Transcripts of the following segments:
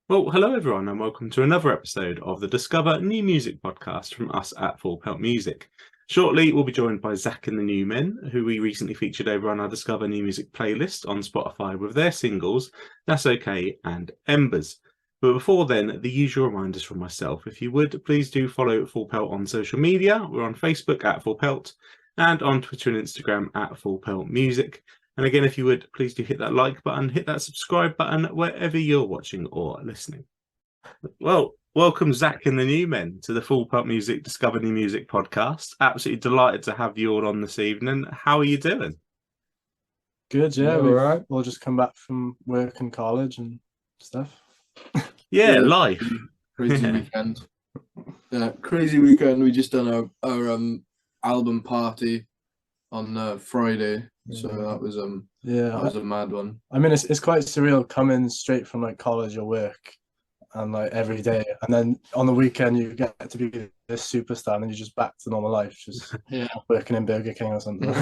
Well, hello everyone, and welcome to another episode of the Discover New Music podcast from us at Pelt Music. Shortly, we'll be joined by Zach and the New Men, who we recently featured over on our Discover New Music playlist on Spotify with their singles That's Okay and Embers. But before then, the usual reminders from myself. If you would, please do follow Pelt on social media. We're on Facebook at Pelt and on Twitter and Instagram at Pelt Music. And again, if you would, please do hit that like button, hit that subscribe button wherever you're watching or listening. Well, welcome Zach and the New Men to the Pelt Music Discover New Music podcast. Absolutely delighted to have you all on this evening. How are you doing? Good, yeah. All right. We'll just come back from work and college and stuff. Yeah, life. Crazy weekend. Yeah, crazy weekend. We just done our album party on Friday, so that was a mad one. I mean, it's quite surreal coming straight from like college or work, and like every day, and then on the weekend you get to be this superstar, and then you're just back to normal life, just working in Burger King or something.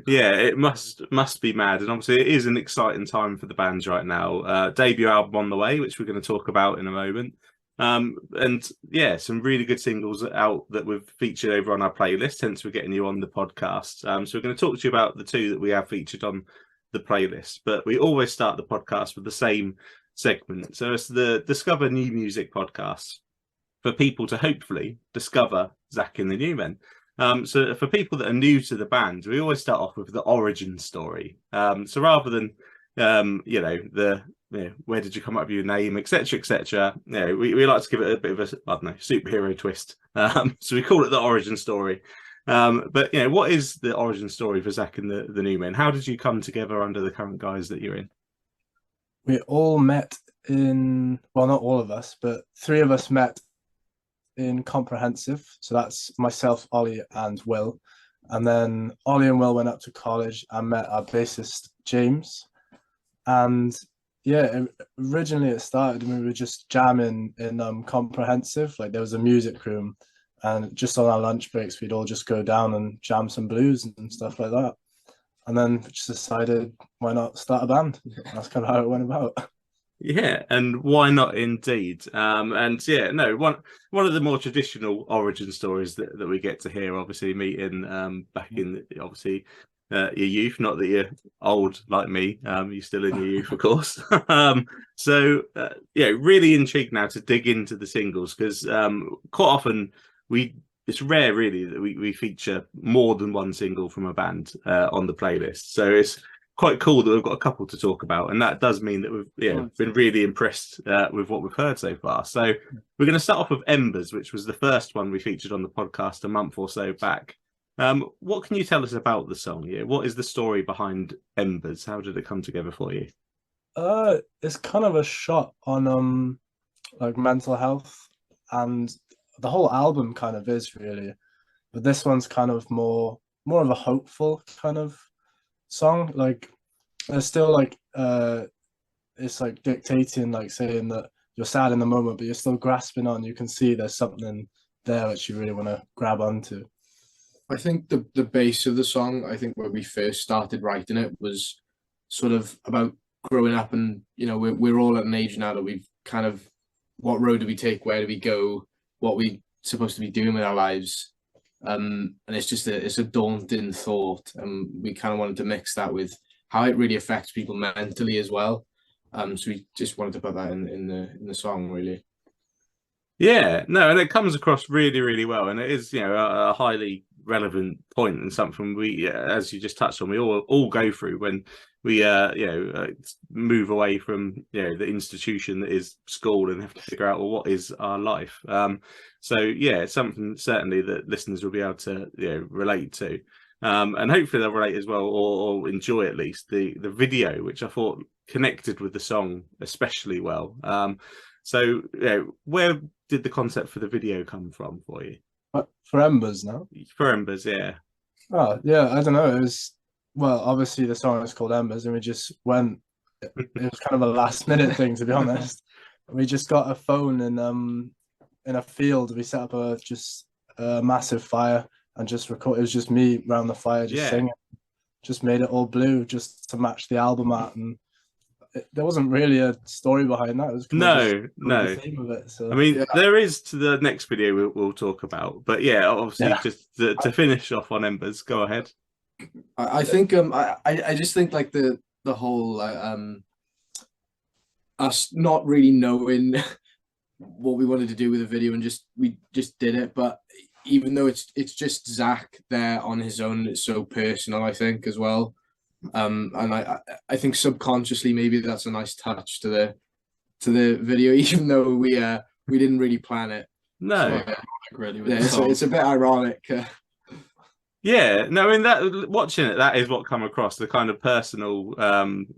Yeah, it must be mad, and obviously it is an exciting time for the bands right now. Debut album on the way, which we're going to talk about in a moment. And yeah, some really good singles out that we've featured over on our playlist, hence we're getting you on the podcast. So we're going to talk to you about the two that we have featured on the playlist, but we always start the podcast with the same segment. So it's the Discover New Music podcast for people to hopefully discover Zach and the New Men. So for people that are new to the band, we always start off with the origin story. So rather than where did you come up with your name, etc., we like to give it a bit of a superhero twist. So we call it the origin story. But what is the origin story for Zach and the New Men? How did you come together under the current guise that you're in? We all met in, well, not all of us, but three of us met in Comprehensive. So that's myself, Ollie, and Will. And then Ollie and Will went up to college and met our bassist, James. And yeah, originally it started when we were just jamming in Comprehensive. Like there was a music room, and just on our lunch breaks, we'd all just go down and jam some blues and stuff like that. And then we just decided, why not start a band? That's kind of how it went about. Yeah, and why not indeed? One of the more traditional origin stories that we get to hear, obviously meeting back in your youth. Not that you're old like me, you're still in your youth, of course. Really intrigued now to dig into the singles, because quite often it's rare really that we feature more than one single from a band on the playlist. So it's quite cool that we've got a couple to talk about, and that does mean that we've been really impressed with what we've heard so far. So we're going to start off with Embers, which was the first one we featured on the podcast a month or so back. What can you tell us about the song? Yeah, what is the story behind Embers? How did it come together for you? It's kind of a shot on like mental health, and the whole album kind of is really, but this one's kind of more of a hopeful kind of song. Like there's still like it's like dictating, like saying that you're sad in the moment, but you're still grasping on. You can see there's something there which you really want to grab onto. I think the base of the song, I think when we first started writing it, was sort of about growing up, and we're all at an age now that we've kind of, what road do we take, where do we go, what we supposed to be doing with our lives, and it's just it's a daunting thought, and we kind of wanted to mix that with how it really affects people mentally as well. So we just wanted to put that in the song, really. Yeah, no, and it comes across really, really well, and it is, a highly relevant point, and something we, as you just touched on, we all go through when we, move away from, the institution that is school and have to figure out, well, what is our life? It's something certainly that listeners will be able to, relate to, and hopefully they'll relate as well, or enjoy at least the video, which I thought connected with the song especially well. Where did the concept for the video come from for you? For Embers now? For Embers, yeah. Oh, yeah, I don't know. It was, well, obviously the song is called Embers, and we just went, it was kind of a last minute thing, to be honest. We just got a phone in a field. We set up a massive fire and just record. It was just me around the fire, just singing. Just made it all blue just to match the album art. And there wasn't really a story behind that. It was kind of just No. the theme of it. So I mean, there is to the next video we'll talk about, but yeah, obviously, just to finish off on Embers, go ahead. I think I just think like the whole us not really knowing what we wanted to do with the video, and we just did it. But even though it's just Zach there on his own, it's so personal, I think, as well. And I think subconsciously maybe that's a nice touch to the video, even though we didn't really plan it. No, so, it's a bit ironic. Yeah, no, I mean that watching it, that is what come across, the kind of personal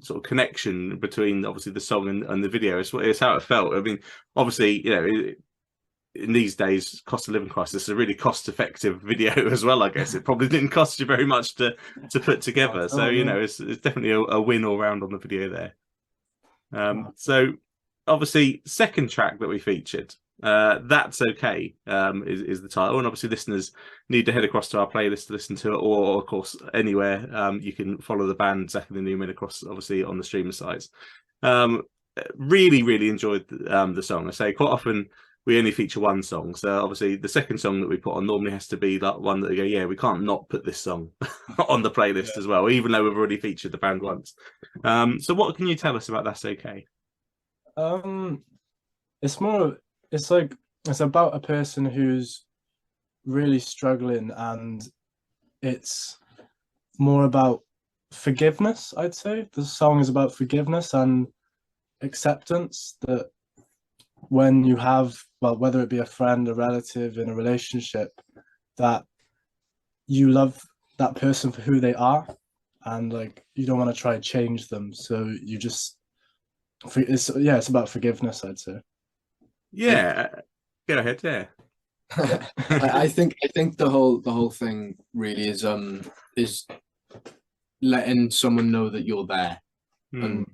sort of connection between obviously the song and the video. It's how it felt. I mean, obviously, in these days, cost of living crisis, a really cost-effective video as well. I guess it probably didn't cost you very much to put together. So it's definitely a win all round on the video there. So obviously, second track that we featured. That's Okay is the title, and obviously listeners need to head across to our playlist to listen to it, or of course anywhere you can follow the band Zach and the Newmen across, obviously on the streamer sites. Really enjoyed the song. I say quite often we only feature one song, so obviously the second song that we put on normally has to be like one that we go, yeah, we can't not put this song on the playlist as well, even though we've already featured the band once. So what can you tell us about That's Okay? It's about a person who's really struggling, and it's more about forgiveness, I'd say. The song is about forgiveness and acceptance, that when you have, well, whether it be a friend, a relative, in a relationship, that you love that person for who they are, and like you don't want to try to change them. So you just, it's about forgiveness, I'd say. Yeah, go ahead. Yeah, I think the whole thing really is letting someone know that you're there and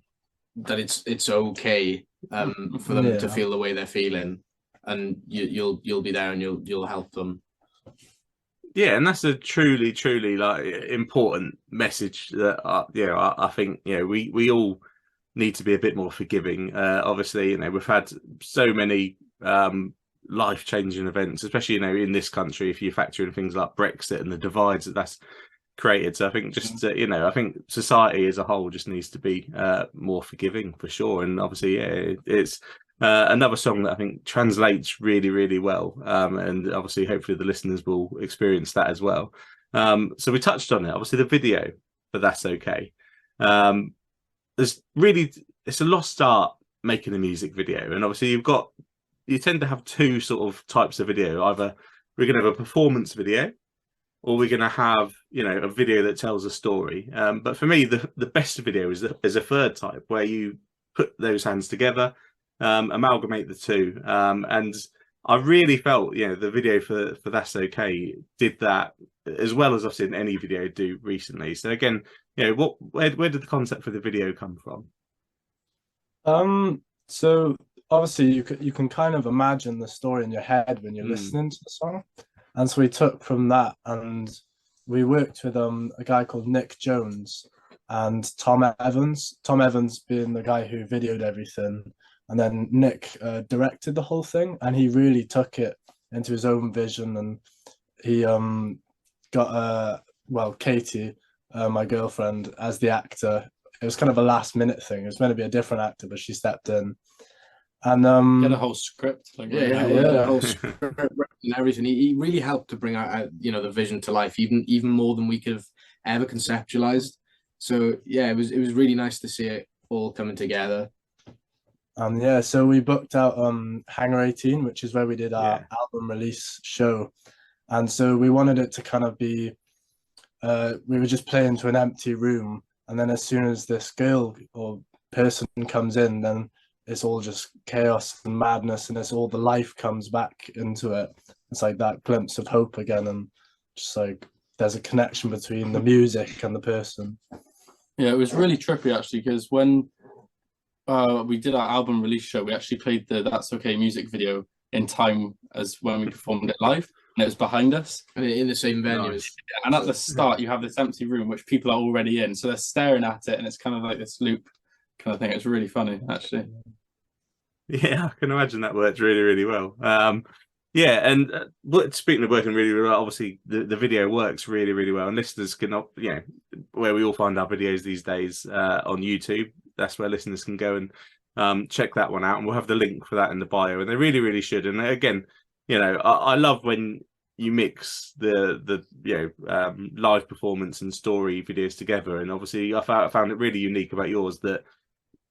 that it's okay for them to feel the way they're feeling, and you'll be there and you'll help them. Yeah, and that's a truly like important message that I think we all need to be a bit more forgiving. Obviously, we've had so many life-changing events, especially in this country, if you factor in things like Brexit and the divides that's created. So I think just I think society as a whole just needs to be more forgiving for sure. And obviously, it's another song that I think translates really well, and obviously hopefully the listeners will experience that as well. So we touched on it, obviously the video, but That's Okay. It's a lost art making a music video, and obviously you tend to have two sort of types of video. Either we're going to have a performance video, or we're going to have a video that tells a story. But for me, the best video is a third type, where you put those hands together, amalgamate the two, and I really felt the video for That's Okay did that as well as I've seen any video do recently. So again, where did the concept for the video come from? So obviously you can kind of imagine the story in your head when you're listening to the song, and so we took from that, and we worked with a guy called Nick Jones and Tom Evans. Tom Evans being the guy who videoed everything, and then Nick directed the whole thing, and he really took it into his own vision. And he got Katie, my girlfriend, as the actor. It was kind of a last minute thing. It was meant to be a different actor, but she stepped in. And had a whole script, a whole script and everything. He really helped to bring out the vision to life, even more than we could have ever conceptualized. So it was really nice to see it all coming together. So we booked out Hangar 18, which is where we did our album release show, and so we wanted it to kind of be we were just playing to an empty room, and then as soon as this girl or person comes in, then it's all just chaos and madness, and it's all the life comes back into it. It's like that glimpse of hope again, and just like there's a connection between the music and the person. Yeah, it was really trippy actually, because when we did our album release show, we actually played the That's Okay music video in time as when we performed it live, and it was behind us and in the same venue. Nice. And at the start you have this empty room which people are already in, so they're staring at it, and it's kind of like this loop kind of thing. It's really funny, actually. Yeah, I can imagine that worked really, really well. Yeah, and speaking of working really, really well, obviously the video works really, really well, and listeners can, where we all find our videos these days on YouTube, that's where listeners can go and check that one out, and we'll have the link for that in the bio, and they really, really should. And again, I love when you mix the live performance and story videos together, and obviously I found it really unique about yours that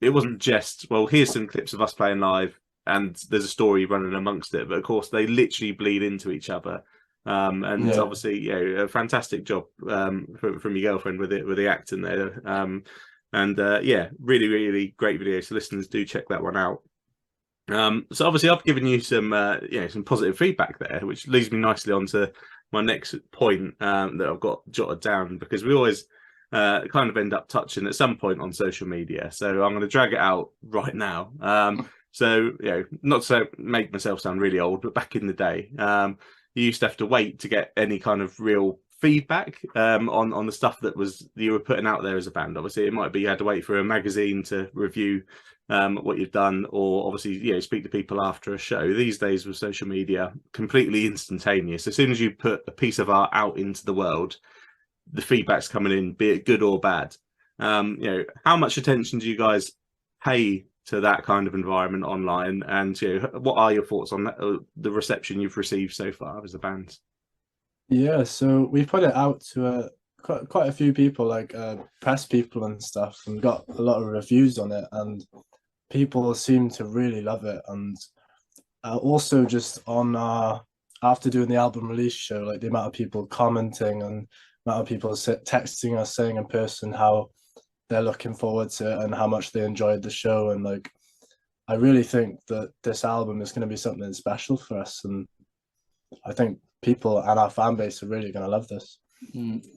it wasn't just, well, here's some clips of us playing live and there's a story running amongst it, but of course they literally bleed into each other. And obviously, a fantastic job from your girlfriend with the acting there. Really, really great video. So listeners, do check that one out. So obviously I've given you some some positive feedback there, which leads me nicely on to my next point that I've got jotted down, because we always kind of end up touching at some point on social media. So I'm going to drag it out right now. So, not to make myself sound really old, but back in the day, you used to have to wait to get any kind of real feedback on the stuff that you were putting out there as a band. Obviously, it might be you had to wait for a magazine to review what you've done, or obviously, speak to people after a show. These days with social media, completely instantaneous. As soon as you put a piece of art out into the world, the feedback's coming in, be it good or bad. How much attention do you guys pay to that kind of environment online, and what are your thoughts on that, the reception you've received so far as a band? Yeah, so we put it out to quite a few people, like press people and stuff, and got a lot of reviews on it, and people seem to really love it. And also just on after doing the album release show, like the amount of people commenting and amount of people texting us saying in person how they're looking forward to it and how much they enjoyed the show. And like, I really think that this album is going to be something special for us, and I think people and our fan base are really going to love this.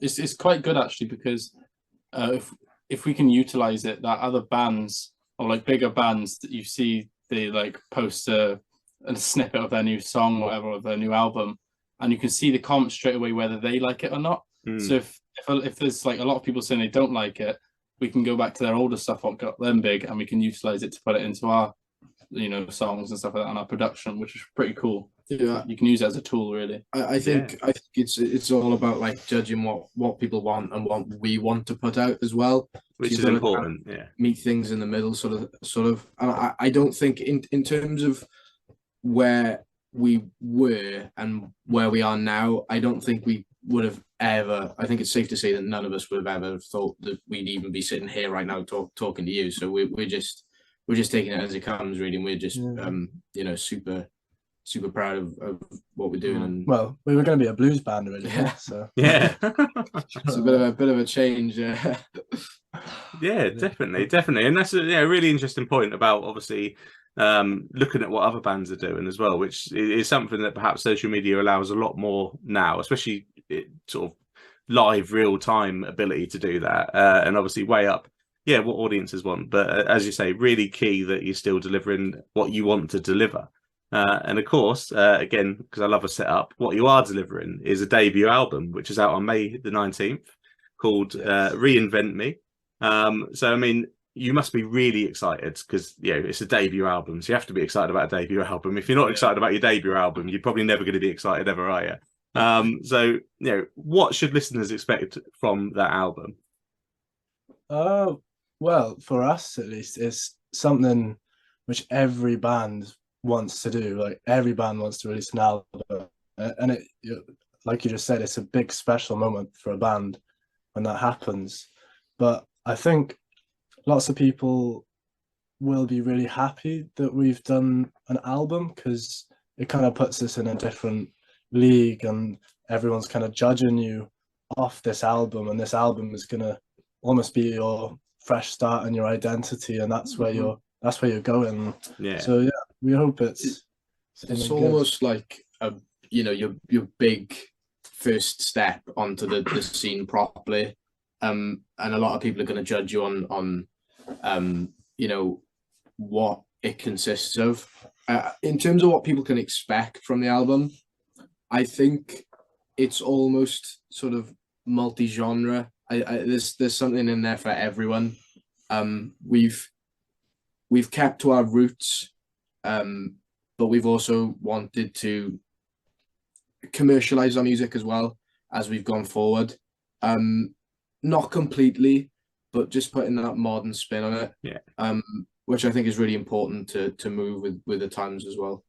It's quite good actually, because if we can utilize it, that other bands or like bigger bands that you see, they like post a snippet of their new song or whatever, or their new album, and you can see the comments straight away whether they like it or not. So if there's like a lot of people saying they don't like it, we can go back to their older stuff, what got them big, and we can utilize it to put it into our songs and stuff like that, and our production, which is pretty cool. Yeah, you can use it as a tool, really. I think it's all about like judging what people want and what we want to put out as well, which is important. Meet things in the middle, sort of. And I don't think in terms of where we were and where we are now, I don't think we would have ever. I think it's safe to say that none of us would have ever thought that we'd even be sitting here right now talking to you. So we're just taking it as it comes, really, and we're just super proud of what we're doing. And well, we were going to be a blues band originally, so it's a bit of a change. Yeah, definitely, and that's a really interesting point about obviously looking at what other bands are doing as well, which is something that perhaps social media allows a lot more now, especially sort of live real time ability to do that, and obviously way up what audiences want, but as you say, really key that you're still delivering what you want to deliver. And of course, again, because I love a setup, what you are delivering is a debut album, which is out on May the 19th, called Reinvent Me. So, I mean, you must be really excited because, it's a debut album. So you have to be excited about a debut album. If you're not excited about your debut album, you're probably never going to be excited ever, are you? So, what should listeners expect from that album? Well, for us at least, it's something which every band wants to do. Like, every band wants to release an album, and it, like you just said, it's a big special moment for a band when that happens. But I think lots of people will be really happy that we've done an album, because it kind of puts us in a different league, and everyone's kind of judging you off this album, and this album is going to almost be your fresh start and your identity, and that's where you're going. So we hope it's almost like your big first step onto the scene properly, and a lot of people are going to judge you on what it consists of. In terms of what people can expect from the album, I think it's almost sort of multi-genre. There's something in there for everyone. We've we've kept to our roots, but we've also wanted to commercialize our music as well as we've gone forward. Not completely, but just putting that modern spin on it. Yeah. Which I think is really important to move with the times as well.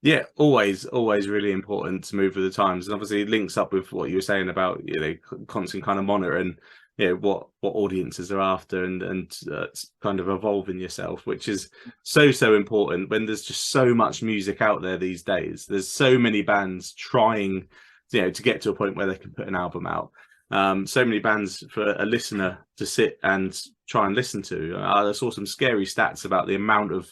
Yeah, always really important to move with the times, and obviously it links up with what you were saying about constant kind of monitoring, what audiences are after, and kind of evolving yourself, which is so important when there's just so much music out there these days. There's so many bands trying, to get to a point where they can put an album out. So many bands for a listener to sit and try and listen to. I saw some scary stats about the amount of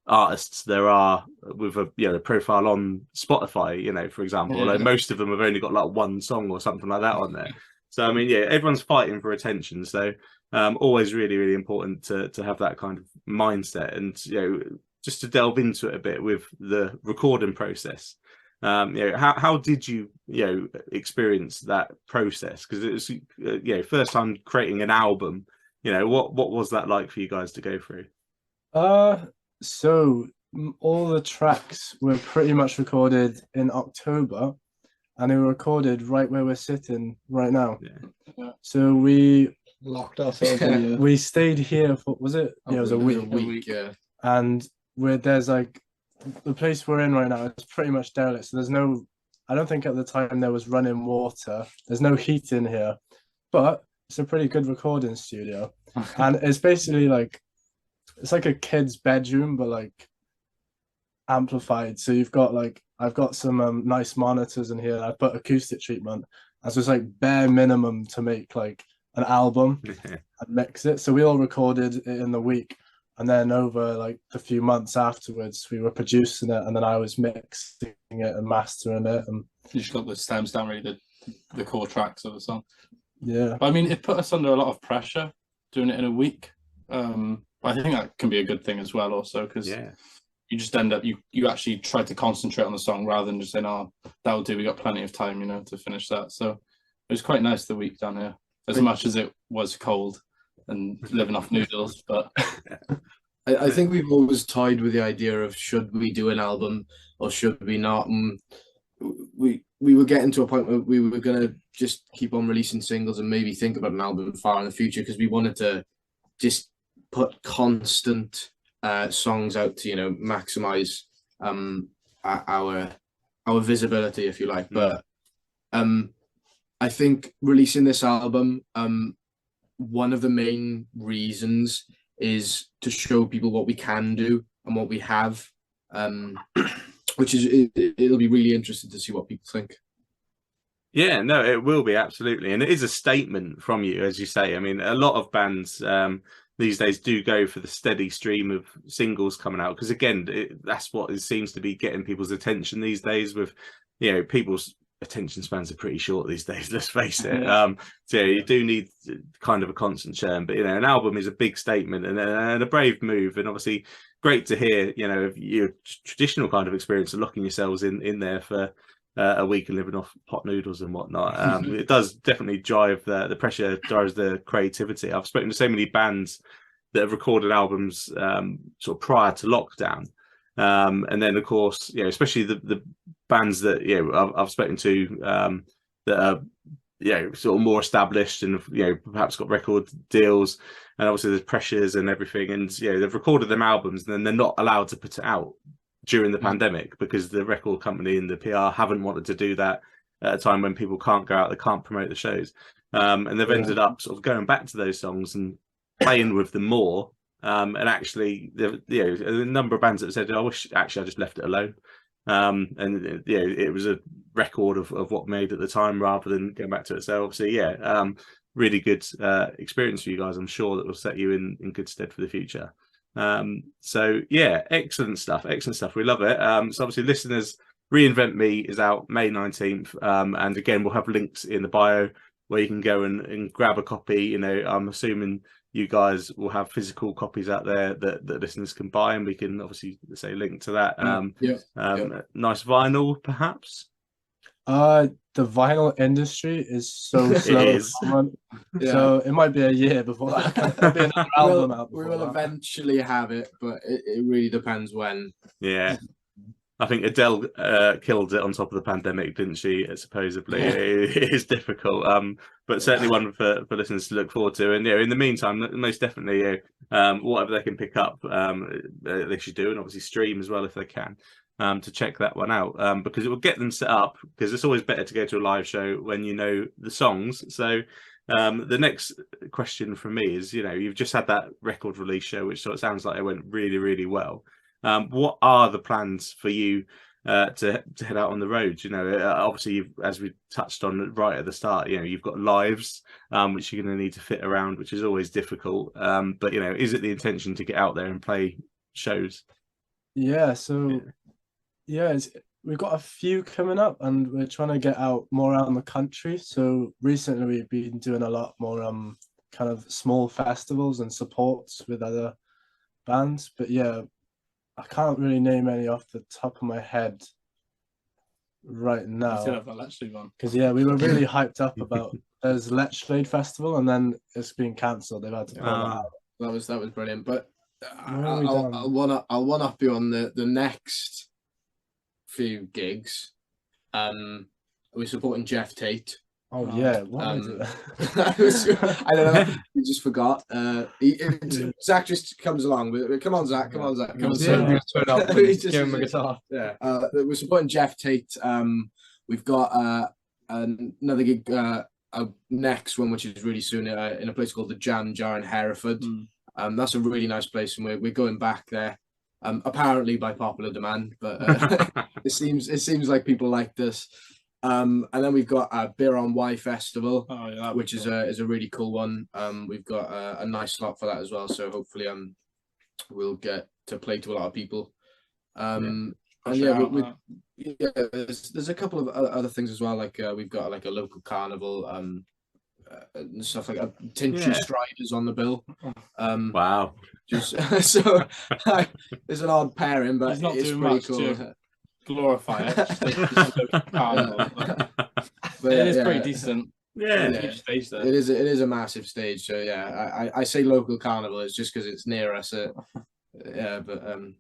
artists there are with a profile on Spotify, for example. Although most of them have only got like one song or something like that on there. So I mean, everyone's fighting for attention. So always really important to have that kind of mindset, and just to delve into it a bit with the recording process. How did you experience that process? Because it was first time creating an album. What was that like for you guys to go through? So all the tracks were pretty much recorded in October, and they were recorded right where we're sitting right now. Yeah. So we locked ourselves in here. We stayed here for, was it? Yeah, it was a week. Yeah. And there's like, the place we're in right now is pretty much derelict. So there's no, I don't think at the time there was running water. There's no heat in here, but it's a pretty good recording studio. And it's basically like, it's like a kid's bedroom, but like amplified. So you've got like, I've got some nice monitors in here. I put acoustic treatment. And so it's like bare minimum to make like an album and mix it. So we all recorded it in the week. And then over like the few months afterwards, we were producing it, and then I was mixing it and mastering it. And you just got the stems down, really, the core tracks of the song. Yeah. But I mean, it put us under a lot of pressure doing it in a week. I think that can be a good thing as well, also, because you just end up, you actually try to concentrate on the song rather than just saying, oh, that'll do, we got plenty of time, to finish that. So it was quite nice the week down here, as much as it was cold and living off noodles. But I think we've always toyed with the idea of, should we do an album or should we not? And we were getting to a point where we were going to just keep on releasing singles and maybe think about an album far in the future, because we wanted to just put constant songs out to maximize our visibility, if you like. But I think releasing this album, one of the main reasons is to show people what we can do and what we have, which is, it'll be really interesting to see what people think. Yeah, no, it will be, absolutely. And it is a statement from you, as you say. I mean, a lot of bands these days do go for the steady stream of singles coming out, because again, that's what seems to be getting people's attention these days. With people's attention spans are pretty short these days, let's face it. So you do need kind of a constant churn, but an album is a big statement and a brave move, and obviously great to hear of your traditional kind of experience of locking yourselves in there for a week and living off pot noodles and whatnot. It does definitely drive the pressure, drives the creativity. I've spoken to so many bands that have recorded albums sort of prior to lockdown, and then of course especially the bands that I've spoken to that are sort of more established and perhaps got record deals, and obviously there's pressures and everything, and they've recorded them albums and then they're not allowed to put it out during the pandemic because the record company and the PR haven't wanted to do that at a time when people can't go out, they can't promote the shows, and they've ended up sort of going back to those songs and playing with them more, and actually a number of bands that have said, I wish actually I just left it alone, and it was a record of what made at the time rather than going back to it. So obviously really good experience for you guys, I'm sure, that will set you in good stead for the future. So excellent stuff, we love it. So obviously, listeners, Reinvent Me is out May 19th, and again we'll have links in the bio where you can go and grab a copy. I'm assuming you guys will have physical copies out there that listeners can buy, and we can obviously say link to that. Nice vinyl perhaps. the vinyl industry is so slow at is. the moment. Yeah. So it might be a year before that. There'll be another album out We before will that. eventually have it, but it really depends when. Yeah. I think Adele killed it on top of the pandemic, didn't she? Supposedly, Yeah. it is difficult. But certainly one for listeners to look forward to. And in the meantime, most definitely, whatever they can pick up, they should do, and obviously stream as well if they can. To check that one out, because it will get them set up. Because it's always better to go to a live show when you know the songs. So the next question from me is, you've just had that record release show, which sort of sounds like it went really, really well. What are the plans for you to head out on the road? Obviously, as we touched on right at the start, you've got lives, which you're going to need to fit around, which is always difficult. But is it the intention to get out there and play shows? Yeah. So we've got a few coming up, and we're trying to get out more out in the country. So recently, we've been doing a lot more kind of small festivals and supports with other bands. But yeah, I can't really name any off the top of my head right now. Because we were really hyped up about there's Letchfade Festival, and then it's been cancelled. They've had to pull that out. That was brilliant. But I'll one up you on the next few gigs. We're supporting Jeff Tate. Oh yeah, what is it? I don't know. We just forgot. Zach just comes along. Come on, Zach. Come on, Zach. Come on, turn up. Give him a guitar. Yeah. We're supporting Jeff Tate. We've got another gig next one, which is really soon, in a place called the Jam Jar in Hereford. That's a really nice place, and we're going back there. Apparently by popular demand, but it seems like people like this. And then we've got a Beer on Y Festival, which is a really cool one. We've got a nice slot for that as well, so hopefully we'll get to play to a lot of people. And there's a couple of other things as well, like we've got like a local carnival and stuff like Tincture Striders on the bill. Wow. Just so it's an odd pairing, but it's not it's doing pretty much cool. To glorify it. But it is pretty decent. It is a massive stage. So I say local carnival is just because it's near us. So we're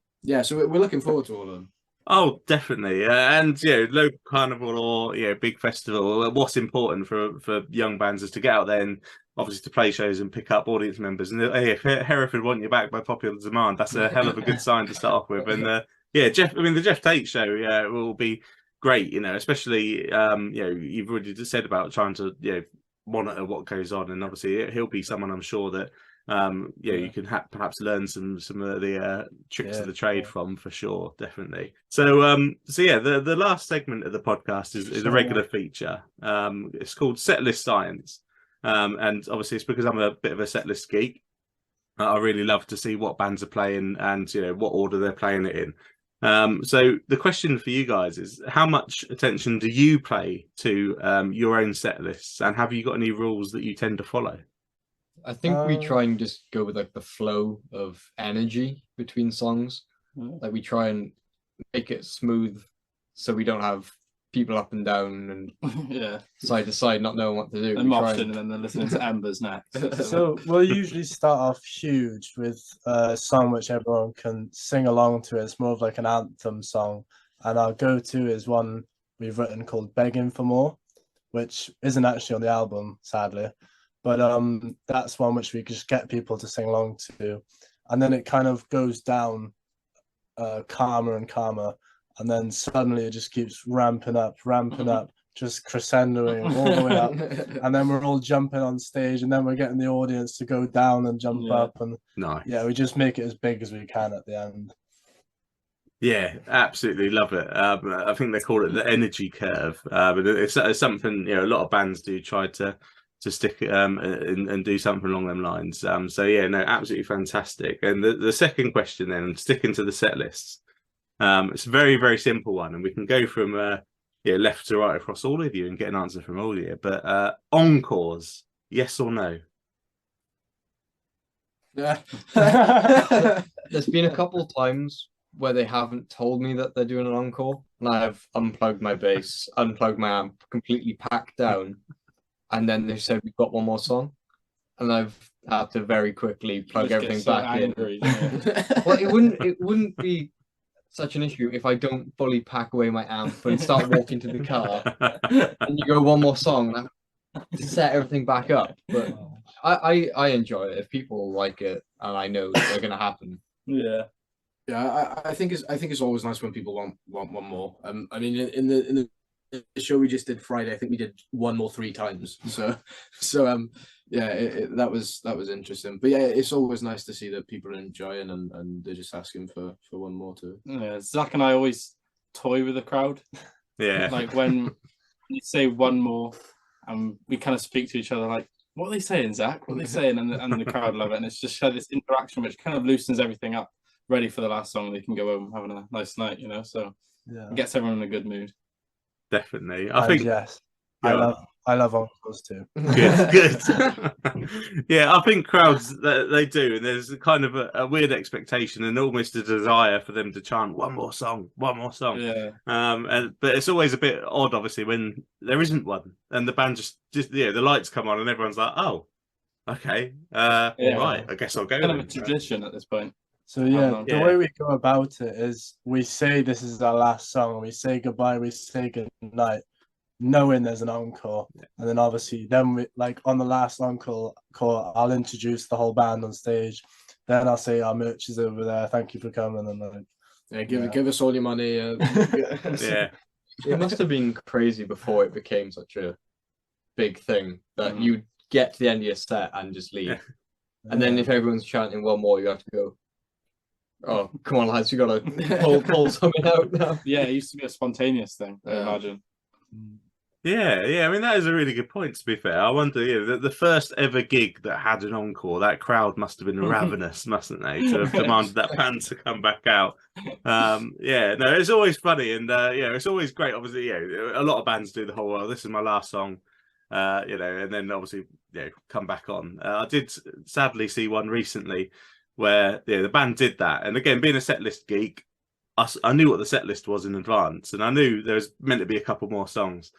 looking forward to all of them. Oh, definitely. And local carnival or big festival. What's important for young bands is to get out there and obviously to play shows and pick up audience members. And if Hereford want you back by popular demand, that's a hell of a good sign to start off with. And the Jeff Tate show will be great. Especially you've already just said about trying to monitor what goes on, and obviously he'll be someone I'm sure that you can perhaps learn some of the tricks of the trade from, for sure, definitely. So the last segment of the podcast is a regular feature. It's called Setlist Science, and obviously it's because I'm a bit of a setlist geek. I really love to see what bands are playing and what order they're playing it in. So the question for you guys is, how much attention do you pay to your own set lists, and have you got any rules that you tend to follow? I think we try and just go with like the flow of energy between songs. Like we try and make it smooth, so we don't have people up and down and side to side not knowing what to do. And moshing and then they're listening to Embers next. So we'll usually start off huge with a song which everyone can sing along to. It's more of like an anthem song. And our go-to is one we've written called Begging for More, which isn't actually on the album, sadly. But that's one which we just get people to sing along to. And then it kind of goes down calmer and calmer. And then suddenly it just keeps ramping up, just crescendoing all the way up. And then we're all jumping on stage, and then we're getting the audience to go down and jump up. And nice. We just make it as big as we can at the end. Yeah, absolutely love it. I think they call it the energy curve. But it's something a lot of bands do try to stick and do something along them lines. Absolutely fantastic. And the second question then, sticking to the set lists. It's a very, very simple one, and we can go from left to right across all of you and get an answer from all of you. But encores, yes or no? There's been a couple of times where they haven't told me that they're doing an encore, and I've unplugged my bass, unplugged my amp, completely packed down, and then they said we've got one more song, and I've had to very quickly plug Just get everything so back angry, in. don't you? Well, it wouldn't be such an issue if I don't fully pack away my amp and start walking to the car, and you go one more song, and I have to set everything back up. But I enjoy it. If people like it, and I know that they're gonna happen. Yeah. Yeah, I think it's always nice when people want one more. I mean, in the show we just did Friday, I think we did one more 3 times. So yeah, that was interesting. But yeah, it's always nice to see that people are enjoying and they're just asking for one more too. Yeah, Zach and I always toy with the crowd. Yeah. Like when you say one more, and we kind of speak to each other like, "What are they saying, Zach? What are they saying?" And the crowd love it, and it's just this interaction which kind of loosens everything up, ready for the last song. They can go home having a nice night, you know. So Yeah. it gets everyone in a good mood. Definitely. And think yes, yeah. I love encores too. Good. Yeah, I think crowds they do, and there's kind of a weird expectation and almost a desire for them to chant one more song. Yeah. But it's always a bit odd, obviously, when there isn't one, and the band just the lights come on, and everyone's like, "Oh, okay, Yeah. right, I guess I'll go." Kind of a then." tradition at this point. So yeah, the Yeah. way we go about it is we say this is our last song, we say goodbye, we say good night, knowing there's an encore, and then obviously we like on the last encore, I'll introduce the whole band on stage, then I'll say our merch is over there, thank you for coming, and like Give us all your money. Yeah. It must have been crazy before it became such a big thing that you get to the end of your set and just leave. And then if everyone's chanting one more, you have to go, "Oh, come on, lads, you gotta pull something out now." Yeah, it used to be a spontaneous thing, I imagine. Yeah. I mean, that is a really good point. To be fair, I wonder, the first ever gig that had an encore, that crowd must have been ravenous, mustn't they, to have demanded that band to come back out. Yeah, no, it's always funny, and it's always great. Obviously, a lot of bands do the whole, "Well, this is my last song," and then obviously, come back on. I did sadly see one recently where the band did that, and again, being a setlist geek, I knew what the set list was in advance, and I knew there was meant to be a couple more songs.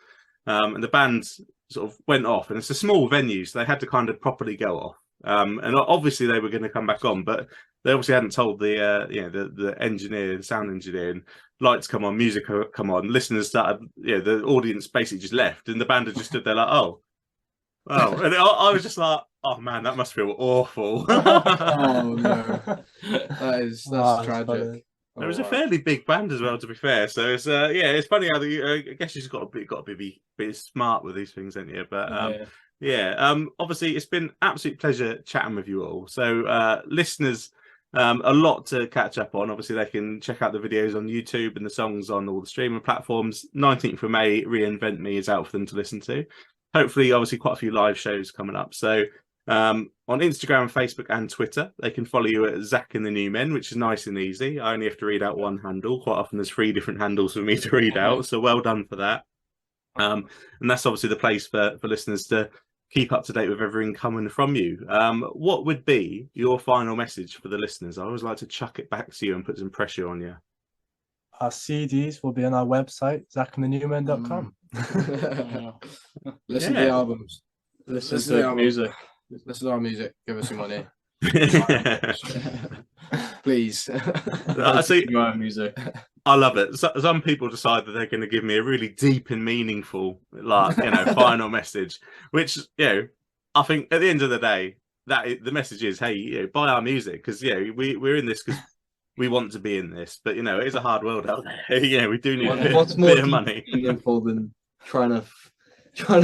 And the band sort of went off, and it's a small venue, so they had to kind of properly go off. And obviously they were going to come back on, but they obviously hadn't told the engineer, the sound engineer, and lights come on, music come on, listeners started, the audience basically just left, and the band had just stood there like, oh, and I was just like, oh man, that must feel awful. Oh no, that's tragic. Funny. It was a fairly big band as well, to be fair. So it's it's funny how I guess you just got to be smart with these things, ain't you? But obviously it's been absolute pleasure chatting with you all. So listeners, a lot to catch up on. Obviously they can check out the videos on YouTube and the songs on all the streaming platforms. 19th of May, Reinvent Me is out for them to listen to. Hopefully, obviously quite a few live shows coming up. So on Instagram, Facebook, and Twitter, they can follow you at Zach and the New Men, which is nice and easy. I only have to read out one handle. Quite often, there's 3 different handles for me to read out. So well done for that. And that's obviously the place for listeners to keep up to date with everything coming from you. What would be your final message for the listeners? I always like to chuck it back to you and put some pressure on you. Our CDs will be on our website, zachandthenewmen.com. Listen to the albums. Listen to the music. Listen to our music. Give us your money, please. I see. Our music. I love it. Some people decide that they're going to give me a really deep and meaningful, final message, which I think at the end of the day, the message is, hey, buy our music, because we're in this because we want to be in this, but it is a hard world out there. We do need a bit of money. Meaningful than trying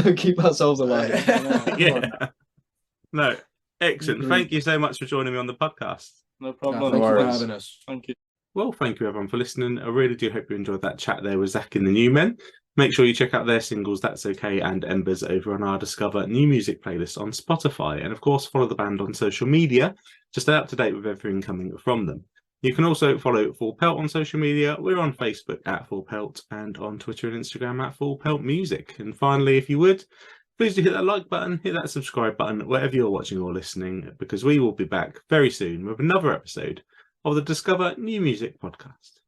to keep ourselves alive. No, excellent. Thank you so much for joining me on the podcast. No problem. Thank you for having us. Thank you. Well, thank you everyone for listening. I really do hope you enjoyed that chat there with Zach and the New Men. Make sure you check out their singles That's Okay and Embers over on our Discover New Music playlist on Spotify, and of course follow the band on social media to stay up to date with everything coming from them. You can also follow Full Pelt on social media. We're on Facebook at Full Pelt and on Twitter and Instagram at Full Pelt Music. And finally, if you would, please do hit that like button, hit that subscribe button, wherever you're watching or listening, because we will be back very soon with another episode of the Discover New Music podcast.